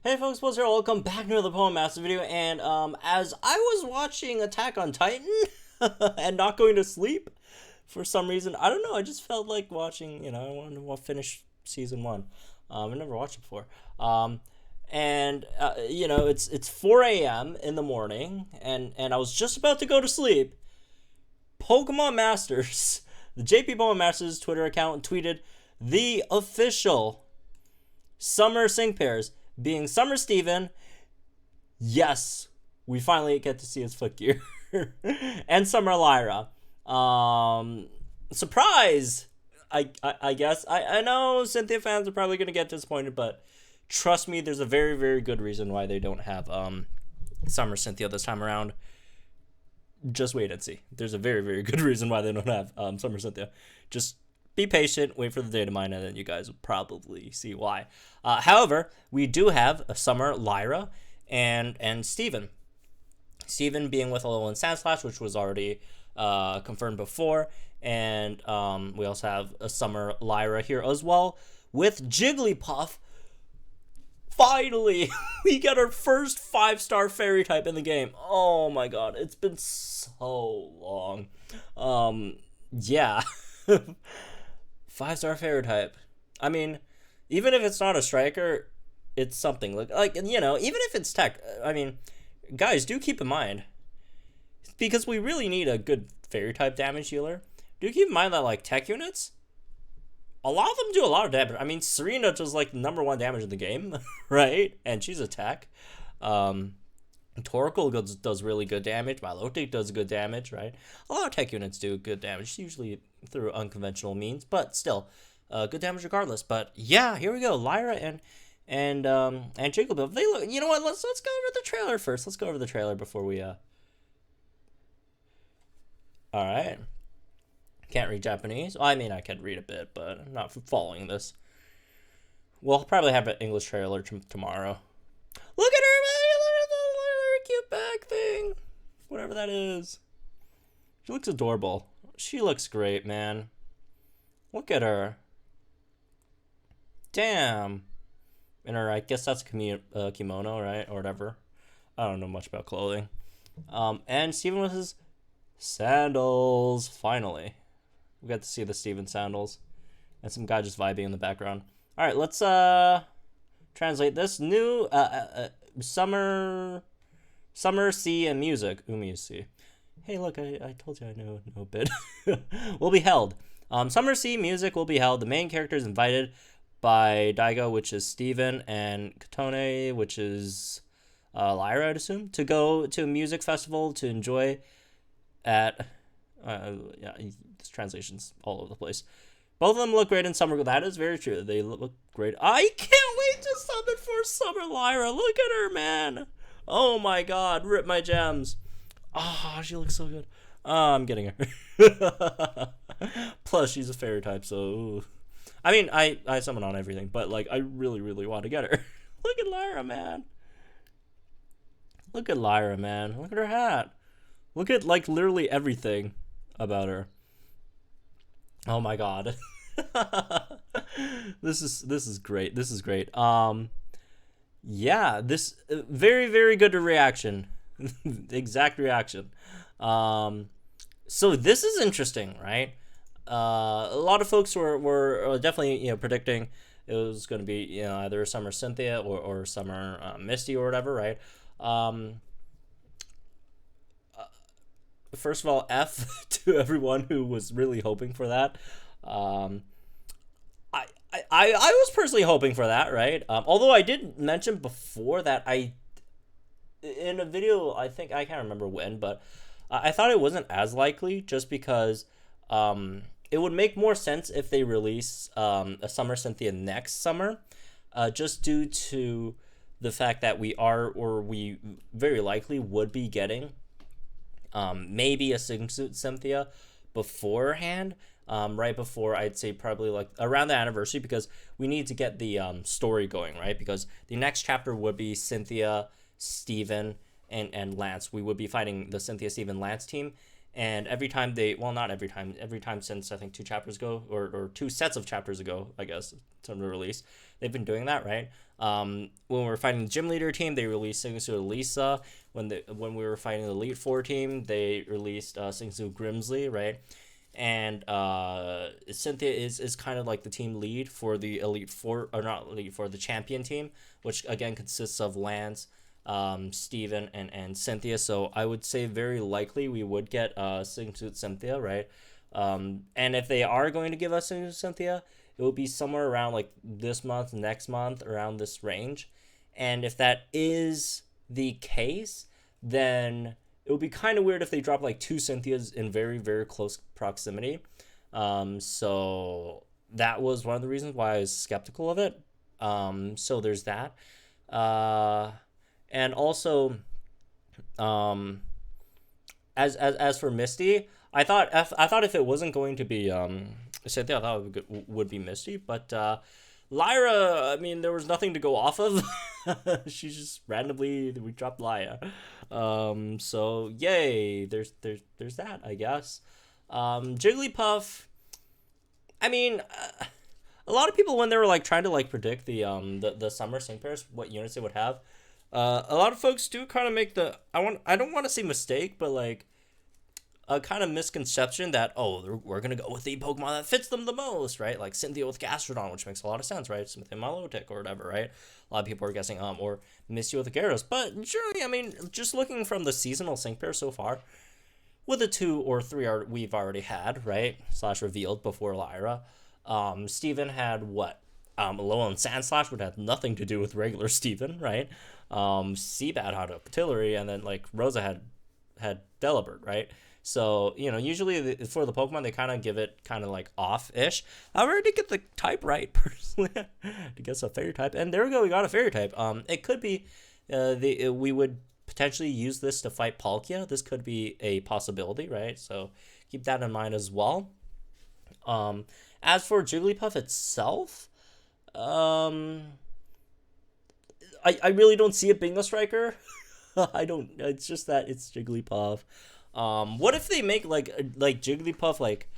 Hey folks, what's here? Welcome back to another Poem Master video, and as I was watching Attack on Titan and not going to sleep for some reason, I don't know, I just felt like watching, I wanted to finish season one. I never watched it before. It's 4 a.m. in the morning, and I was just about to go to sleep. Pokemon Masters, the JP Pokemon Masters Twitter account tweeted the official Summer Sync pairs being Summer Steven. Yes, we finally get to see his foot gear. And Summer Lyra. Surprise! I guess. I know Cynthia fans are probably going to get disappointed, but trust me, there's a very, very good reason why they don't have Summer Cynthia this time around. Just wait and see. There's a very, very good reason why they don't have Summer Cynthia. Just be patient, wait for the Datamined, and then you guys will probably see why. However, we do have a Summer Lyra and Steven. Steven being with Alolan Sandslash, which was already confirmed before. And we also have a Summer Lyra here as well with Jigglypuff. Finally, we get our first 5-star fairy type in the game. Oh my god, it's been so long. Yeah. 5-star fairy type. I mean, even if it's not a striker, it's something. Even if it's tech, I mean, guys, do keep in mind, because we really need a good fairy type damage healer. Do keep in mind that, tech units, a lot of them do a lot of damage. I mean, Serena does, number 1 damage in the game, right? And she's a tech. Torkoal does really good damage. Milotic does good damage, right? A lot of tech units do good damage, usually through unconventional means, but still, good damage regardless. But yeah, here we go, Lyra and Jigglypuff. They look. You know what? Let's go over the trailer first. Let's go over the trailer before we. All right. Can't read Japanese. Well, I mean, I can read a bit, but I'm not following this. We'll probably have an English trailer tomorrow. Look at her, man! Look at the cute back thing. Whatever that is. She looks adorable. She looks great, man. Look at her. Damn. And her, I guess that's a kimono, right? Or whatever. I don't know much about clothing. And Steven with his sandals. Finally. We got to see the Steven sandals. And some guy just vibing in the background. Alright, let's translate this. New summer sea and music. Umi. Hey, look, I told you I know a bit. Will be held. Summer Sea music will be held. The main character is invited by Daigo, which is Steven, and Katone, which is Lyra, I'd assume, to go to a music festival to enjoy at... this translation's all over the place. Both of them look great in summer. That is very true. They look great. I can't wait to summon for Summer Lyra. Look at her, man. Oh my god. Rip my gems. Oh, she looks so good. I'm getting her. Plus, she's a fairy type, so... I mean, I summon on everything, but, I really, really want to get her. Look at Lyra, man. Look at Lyra, man. Look at her hat. Look at, literally everything about her. Oh my god. This is great. This is great. Yeah, this very, very good reaction. Exact reaction. So this is interesting, right? A lot of folks were definitely predicting it was going to be either Summer Cynthia or Summer Misty or whatever, right? First of all, F to everyone who was really hoping for that. I was personally hoping for that, right? Although I did mention before that in a video, I think, I can't remember when, but I thought it wasn't as likely just because it would make more sense if they release a Summer Cynthia next summer, just due to the fact that we very likely would be getting maybe a Swimsuit Cynthia beforehand, right before, I'd say probably around the anniversary, because we need to get the story going, right? Because the next chapter would be Cynthia, Steven, and Lance. We would be fighting the Cynthia, Steven, Lance team, and every time not every time since I think 2 chapters ago, or 2 sets of chapters ago, I guess, to release, they've been doing that, right? When we were fighting the gym leader team, they released Singsu Elisa. When we were fighting the Elite Four team, they released Singsu Grimsley, right? And Cynthia is kind of like the team lead for the Elite Four, or not Elite Four, the champion team, which again consists of Lance, Steven, and Cynthia. So I would say very likely we would get Singsu Cynthia, right? And if they are going to give us Singsu Cynthia, it will be somewhere around like this month, next month, around this range. And if that is the case, then it would be kind of weird if they drop like 2 Cynthias in very, very close proximity. So that was one of the reasons why I was skeptical of it. So there's that. And also, as for Misty, I thought if it wasn't going to be Cynthia, I thought it would be Misty, but Lyra, I mean, there was nothing to go off of. She's just randomly, we dropped Lyra. So yay, there's that, I guess. Jigglypuff, I mean, a lot of people, when they were like trying to like predict the summer sync pairs, what units they would have, a lot of folks do kind of make I don't want to say mistake, but like a kind of misconception that, oh, we're going to go with the Pokemon that fits them the most, right? Like Cynthia with Gastrodon, which makes a lot of sense, right? Smith and Milotic or whatever, right? A lot of people are guessing, or Misty with Gyarados. But generally, I mean, just looking from the seasonal sync pair so far, with the 2 or 3 we've already had, right? / revealed before Lyra. Steven had what? Alolan Sandslash would have nothing to do with regular Steven, right? Seabat had a Patillery, and then like Rosa had Delibird, right? So, you know, usually for the Pokemon, they kind of give it kind of like off-ish. However, I did get the type right, personally, to guess a fairy type. And there we go, we got a fairy type. It could be, we would potentially use this to fight Palkia. This could be a possibility, right? So keep that in mind as well. As for Jigglypuff itself, I really don't see it being a striker. It's just that it's Jigglypuff. What if they make like Jigglypuff like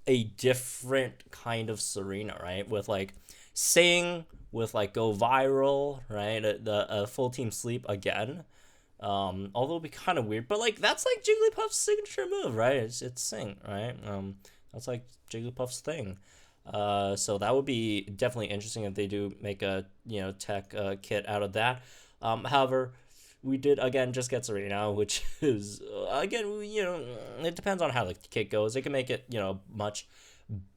a different kind of Serena, right? With like Sing, with like Go Viral, right? The full team sleep again. Although it'd be kind of weird, but like that's like Jigglypuff's signature move, right? It's Sing, right? That's like Jigglypuff's thing. So that would be definitely interesting if they do make a tech kit out of that. However, we did again just get Serena, which is again it depends on how the kit goes. They can make it much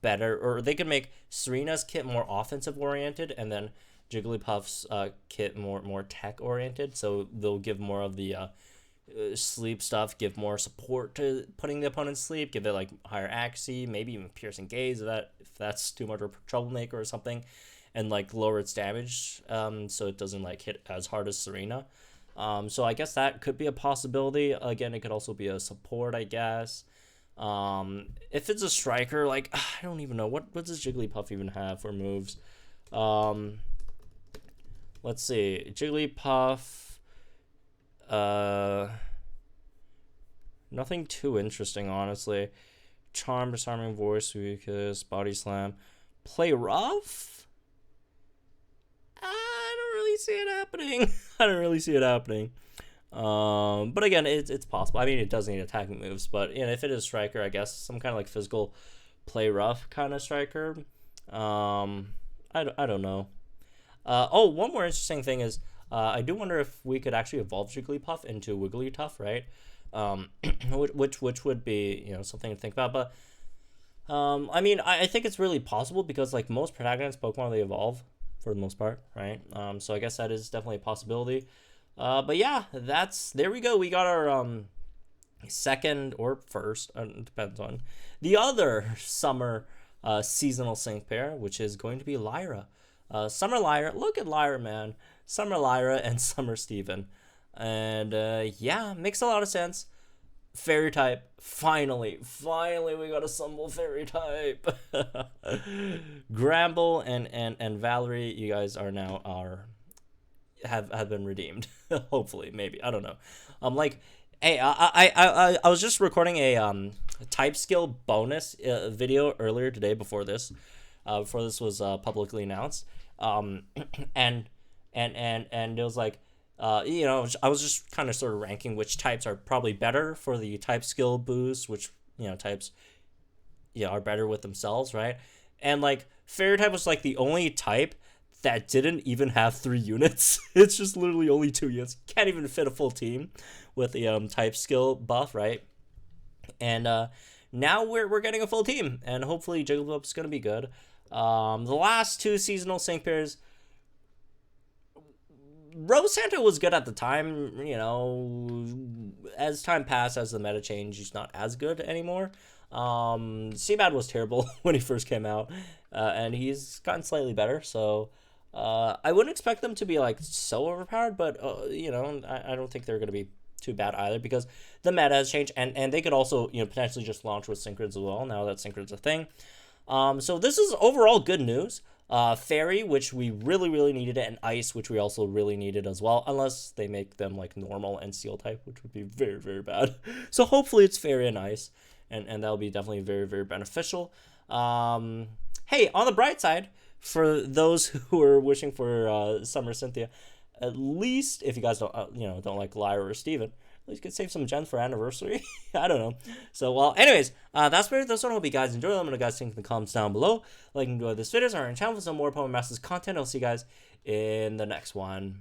better, or they can make Serena's kit more offensive oriented, and then Jigglypuff's kit more tech oriented. So they'll give more of the sleep stuff, give more support to putting the opponent to sleep, give it like higher accuracy, maybe even piercing gaze if that's too much of a troublemaker or something, and like lower its damage so it doesn't like hit as hard as Serena. So I guess that could be a possibility. Again, it could also be a support, I guess. If it's a striker, like I don't even know what does Jigglypuff even have for moves. Let's see, Jigglypuff. Nothing too interesting, honestly. Charm, Disarming Voice, Weakness, Body Slam, Play Rough. I don't really see it happening. I don't really see it happening. But again, it's possible. I mean, it does need attacking moves, but if it is striker, I guess some kind of like physical Play Rough kind of striker. I don't know. One more interesting thing is I do wonder if we could actually evolve Jigglypuff into Wigglytuff, right? Which would be something to think about. But I mean, I think it's really possible because like most protagonist Pokemon, they evolve for the most part, right? So I guess that is definitely a possibility. But yeah, there we go. We got our second or first, depends on the other summer seasonal sync pair, which is going to be Lyra. Summer Lyra, look at Lyra, man. Summer Lyra and Summer Steven. And yeah, makes a lot of sense. Fairy type, finally we got a Sumble fairy type. Gramble and Valerie, you guys are now have been redeemed. Hopefully, maybe, I don't know. Hey, I was just recording a type skill bonus video earlier today before this was publicly announced. And and it was like, I was just kind of sort of ranking which types are probably better for the type skill boost, which types are better with themselves, right? And like fairy type was like the only type that didn't even have 3 units. It's just literally only 2 units. Can't even fit a full team with the type skill buff, right? And now we're getting a full team, and hopefully Jigglypuff's gonna be good. The last 2 seasonal sync pairs, Rose Santa was good at the time. As time passed, as the meta changed, he's not as good anymore. Seabad was terrible when he first came out, and he's gotten slightly better. So I wouldn't expect them to be like so overpowered, but I don't think they're gonna be too bad either, because the meta has changed, and they could also potentially just launch with Synchrons as well now that Synchrons a thing. So this is overall good news. Fairy, which we really needed, and Ice, which we also really needed as well, unless they make them like normal and Steel type, which would be very bad. So hopefully it's Fairy and Ice, and that'll be definitely very beneficial. Hey, on the bright side, for those who are wishing for Summer Cynthia, at least if you guys don't like Lyra or Steven, at least could save some gems for anniversary. I don't know. So, well, anyways, that's where this one. Hope you guys enjoy. Let me know guys think in the comments down below. Like and enjoy this video. Our channel for some more Pokemon Masters content. I'll see you guys in the next one.